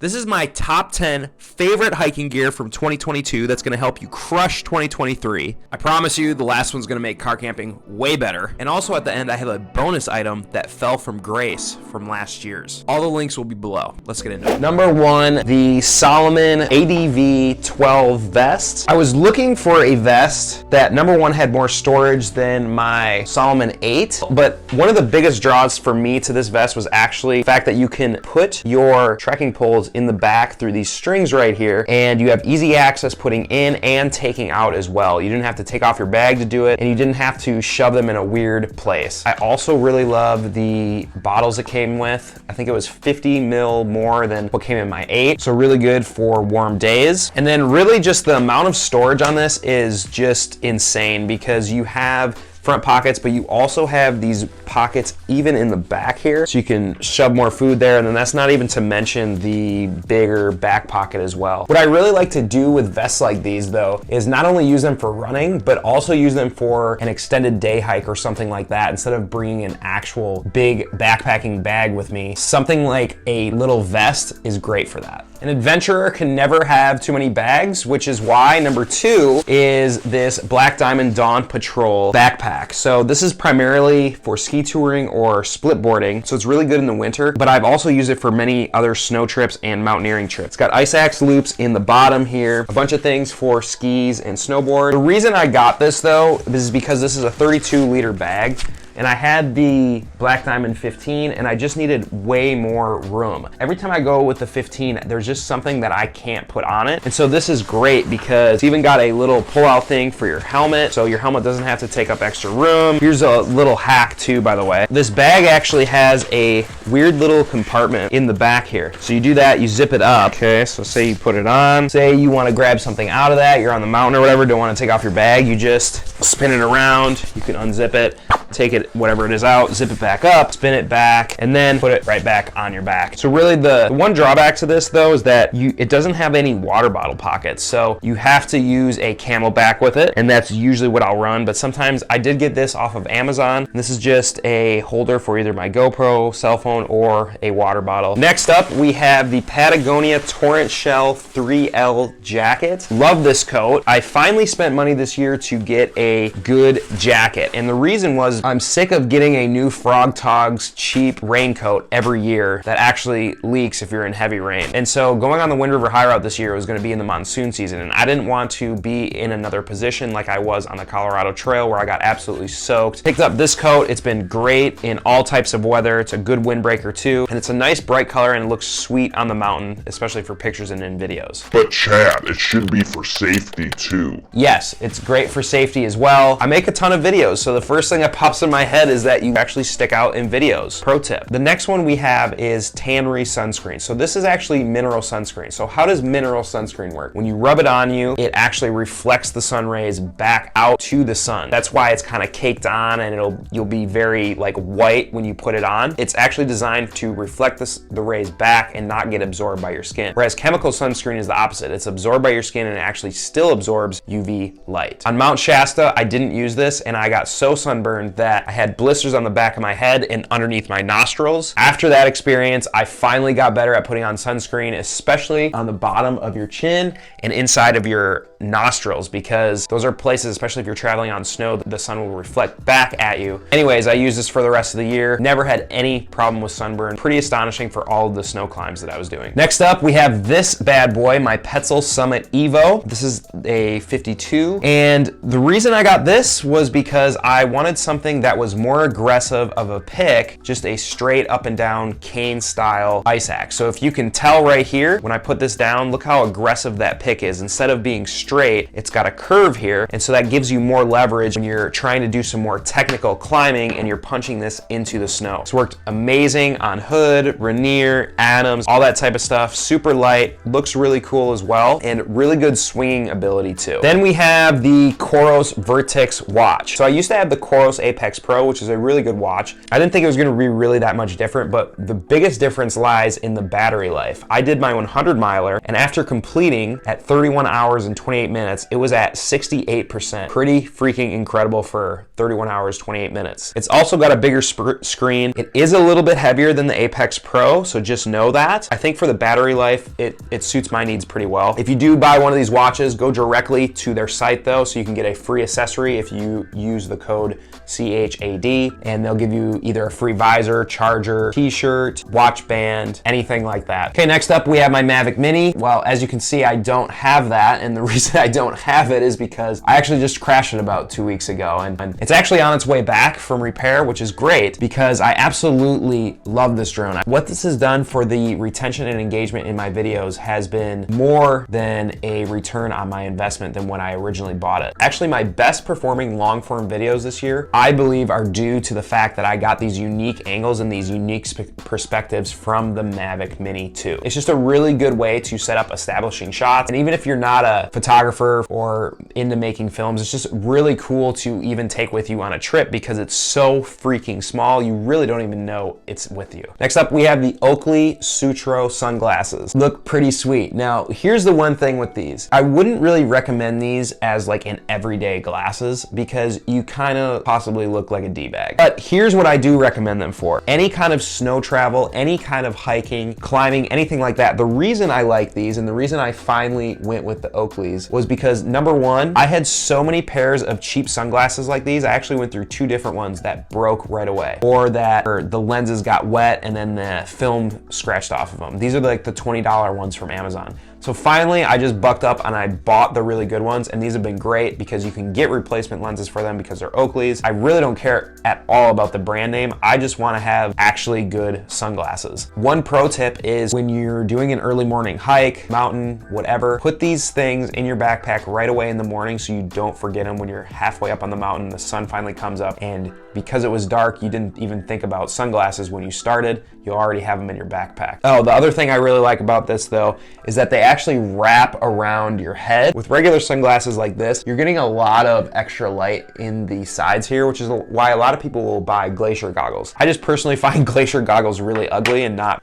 This is my top 10 favorite hiking gear from 2022 that's going to help you crush 2023. I promise you the last one's going to make car camping way better. And also at the end, I have a bonus item that fell from grace from last year's. All the links will be below. Let's get into it. Number one, the Salomon ADV 12 vest. I was looking for a vest that number one had more storage than my Salomon 8, but one of the biggest draws for me to this vest was actually the fact that you can put your trekking poles in the back through these strings right here, and you have easy access putting in and taking out as well. You didn't have to take off your bag to do it, and you didn't have to shove them in a weird place. I also really love the bottles it came with. I think it was 50 mil more than what came in my 8, so really good for warm days. And then really just the amount of storage on this is just insane because you have front pockets, but you also have these pockets even in the back here, so you can shove more food there, and then that's not even to mention the bigger back pocket as well. What I really like to do with vests like these though is not only use them for running, but also use them for an extended day hike or something like that. Instead of bringing an actual big backpacking bag with me, something like a little vest is great for that. An adventurer can never have too many bags, which is why number two is this Black Diamond Dawn Patrol backpack. So this is primarily for ski touring or split boarding, so it's really good in the winter, but I've also used it for many other snow trips and mountaineering trips. It's got ice axe loops in the bottom here, a bunch of things for skis and snowboard. The reason I got this though is because this is a 32-liter bag, and I had the Black Diamond 15 and I just needed way more room. Every time I go with the 15, there's just something that I can't put on it. And so this is great because it's even got a little pull-out thing for your helmet, so your helmet doesn't have to take up extra room. Here's a little hack too, by the way. This bag actually has a weird little compartment in the back here. So you do that, you zip it up. Okay, so say you put it on. Say you want to grab something out of that, you're on the mountain or whatever, don't want to take off your bag, you just spin it around, you can unzip it, take it, whatever it is out, zip it back up, spin it back, and then put it right back on your back. So really the one drawback to this though is that it doesn't have any water bottle pockets. So you have to use a Camelback with it, and that's usually what I'll run. But sometimes I did get this off of Amazon. This is just a holder for either my GoPro, cell phone, or a water bottle. Next up, we have the Patagonia Torrentshell 3L jacket. Love this coat. I finally spent money this year to get a good jacket, and the reason was I'm sick of getting a new Frog Togs cheap raincoat every year that actually leaks if you're in heavy rain. And so going on the Wind River High Route this year was going to be in the monsoon season, and I didn't want to be in another position like I was on the Colorado Trail where I got absolutely soaked. Picked up this coat. It's been great in all types of weather. It's a good windbreaker too, and it's a nice bright color and it looks sweet on the mountain, especially for pictures and in videos. But Chad, it should be for safety too. Yes, it's great for safety as well. I make a ton of videos, so the first thing that pops in my head is that you actually stick out in videos. Pro tip. The next one we have is Tannery sunscreen. So this is actually mineral sunscreen. So how does mineral sunscreen work? When you rub it on you, it actually reflects the sun rays back out to the sun. That's why it's kind of caked on, and you'll be very like white when you put it on. It's actually designed to reflect the rays back and not get absorbed by your skin. Whereas chemical sunscreen is the opposite. It's absorbed by your skin and it actually still absorbs UV light. On Mount Shasta, I didn't use this and I got so sunburned that I had blisters on the back of my head and underneath my nostrils. After that experience, I finally got better at putting on sunscreen, especially on the bottom of your chin and inside of your nostrils, because those are places, especially if you're traveling on snow, the sun will reflect back at you. Anyways, I used this for the rest of the year. Never had any problem with sunburn. Pretty astonishing for all of the snow climbs that I was doing. Next up, we have this bad boy, my Petzl Summit Evo. This is a 52. And the reason I got this was because I wanted something that was more aggressive of a pick, just a straight up and down cane style ice axe. So if you can tell right here, when I put this down, look how aggressive that pick is. Instead of being straight, it's got a curve here. And so that gives you more leverage when you're trying to do some more technical climbing and you're punching this into the snow. It's worked amazing on Hood, Rainier, Adams, all that type of stuff. Super light, looks really cool as well, and really good swinging ability too. Then we have the Coros Vertix watch. So I used to have the Coros A Apex Pro, which is a really good watch. I didn't think it was gonna be really that much different, but the biggest difference lies in the battery life. I did my 100 miler, and after completing at 31 hours and 28 minutes, it was at 68%. Pretty freaking incredible for 31 hours, 28 minutes. It's also got a bigger screen. It is a little bit heavier than the Apex Pro, so just know that. I think for the battery life, it suits my needs pretty well. If you do buy one of these watches, go directly to their site though, so you can get a free accessory if you use the code CHAD, and they'll give you either a free visor, charger, t-shirt, watch band, anything like that. Okay, next up we have my Mavic Mini. Well, as you can see, I don't have that, and the reason I don't have it is because I actually just crashed it about 2 weeks ago, and it's actually on its way back from repair, which is great because I absolutely love this drone. What this has done for the retention and engagement in my videos has been more than a return on my investment than when I originally bought it. Actually, my best performing long form videos this year, I believe, are due to the fact that I got these unique angles and these unique perspectives from the Mavic Mini 2. It's just a really good way to set up establishing shots. And even if you're not a photographer or into making films, it's just really cool to even take with you on a trip because it's so freaking small, you really don't even know it's with you. Next up, we have the Oakley Sutro sunglasses. Look pretty sweet. Now, here's the one thing with these. I wouldn't really recommend these as like an everyday glasses because you kind of possibly look like a D-bag. But here's what I do recommend them for. Any kind of snow travel, any kind of hiking, climbing, anything like that. The reason I like these and the reason I finally went with the Oakleys was because number one, I had so many pairs of cheap sunglasses like these. I actually went through 2 different ones that broke right away, or the lenses got wet and then the film scratched off of them. These are like the $20 ones from Amazon. So finally, I just bucked up and I bought the really good ones, and these have been great because you can get replacement lenses for them because they're Oakleys. I really don't care at all about the brand name. I just want to have actually good sunglasses. One pro tip is when you're doing an early morning hike, mountain, whatever, put these things in your backpack right away in the morning so you don't forget them when you're halfway up on the mountain, the sun finally comes up, and because it was dark, you didn't even think about sunglasses when you started, you already have them in your backpack. Oh, the other thing I really like about this though, is that they actually wrap around your head. With regular sunglasses like this, you're getting a lot of extra light in the sides here, which is why a lot of people will buy glacier goggles. I just personally find glacier goggles really ugly and not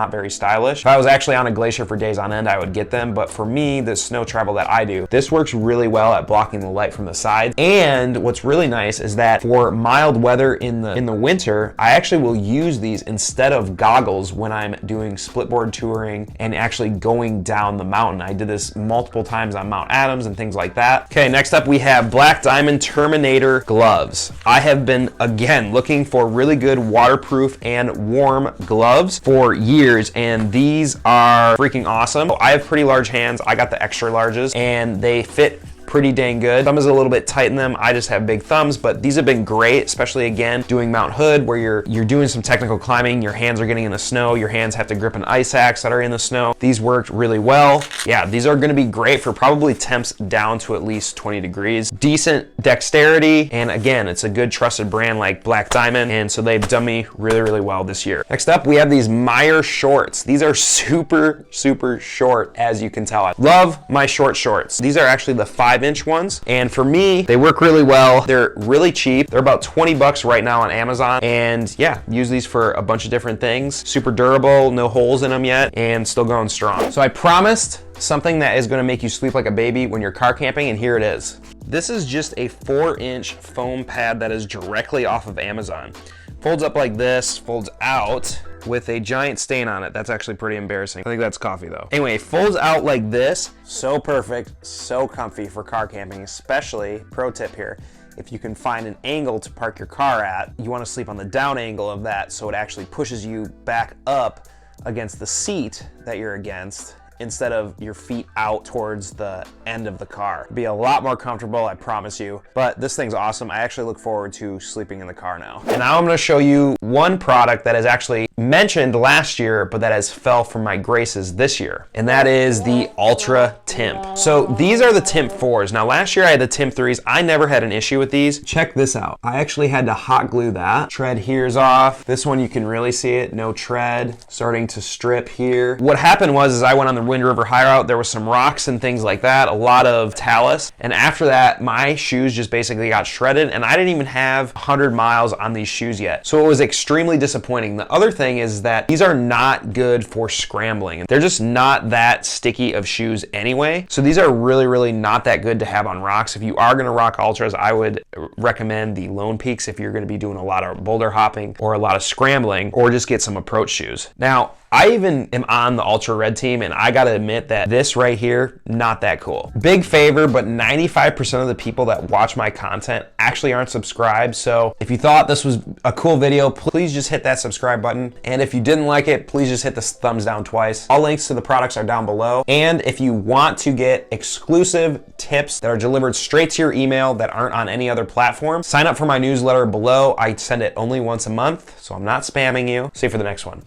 very stylish. If I was actually on a glacier for days on end, I would get them, but for me, the snow travel that I do, this works really well at blocking the light from the sides. And what's really nice is that for mild weather in the winter, I actually will use these instead of goggles when I'm doing splitboard touring and actually going down the mountain. I did this multiple times on Mount Adams and things like that. Okay, next up we have Black Diamond Terminator gloves. I have been, again, looking for really good waterproof and warm gloves for years, and these are freaking awesome. I have pretty large hands. I got the extra larges, and they fit pretty dang good. Thumb is a little bit tight in them. I just have big thumbs, but these have been great, especially again, doing Mount Hood where you're doing some technical climbing, your hands are getting in the snow, your hands have to grip an ice axe that are in the snow. These worked really well. Yeah, these are gonna be great for probably temps down to at least 20 degrees. Decent dexterity, and again, it's a good trusted brand like Black Diamond, and so they've done me really, really well this year. Next up, we have these Meyer shorts. These are super, super short, as you can tell. I love my short shorts. These are actually the 5-inch ones, and for me, they work really well. They're really cheap. They're about 20 bucks right now on Amazon, and yeah, use these for a bunch of different things. Super durable, no holes in them yet, and still going strong. So I promised something that is gonna make you sleep like a baby when you're car camping, and here it is. This is just a 4-inch foam pad that is directly off of Amazon. Folds up like this, folds out with a giant stain on it. That's actually pretty embarrassing. I think that's coffee though. Anyway, it folds out like this. So perfect, so comfy for car camping, especially, pro tip here, if you can find an angle to park your car at, you wanna sleep on the down angle of that so it actually pushes you back up against the seat that you're against, instead of your feet out towards the end of the car. It'd be a lot more comfortable, I promise you. But this thing's awesome. I actually look forward to sleeping in the car now. And now I'm gonna show you one product that is actually mentioned last year, but that has fell from my graces this year. And that is the Ultra Timp. So these are the Timp 4s. Now last year I had the Timp 3s. I never had an issue with these. Check this out. I actually had to hot glue that. Tread here's off. This one you can really see it. No tread. Starting to strip here. What happened was I went on the Wind River high route. There was some rocks and things like that. A lot of talus. And after that, my shoes just basically got shredded, and I didn't even have 100 miles on these shoes yet. So it was extremely disappointing. The other thing is that these are not good for scrambling. They're just not that sticky of shoes anyway. So these are really not that good to have on rocks. If you are gonna rock Ultras, I would recommend the Lone Peaks if you're gonna be doing a lot of boulder hopping or a lot of scrambling, or just get some approach shoes. Now, I even am on the Ultra Red team, and I gotta admit that this right here, not that cool. Big favor, but 95% of the people that watch my content actually aren't subscribed. So if you thought this was a cool video, please just hit that subscribe button. And if you didn't like it, please just hit the thumbs down twice. All links to the products are down below. And if you want to get exclusive tips that are delivered straight to your email that aren't on any other platform, sign up for my newsletter below. I send it only once a month, so I'm not spamming you. See you for the next one.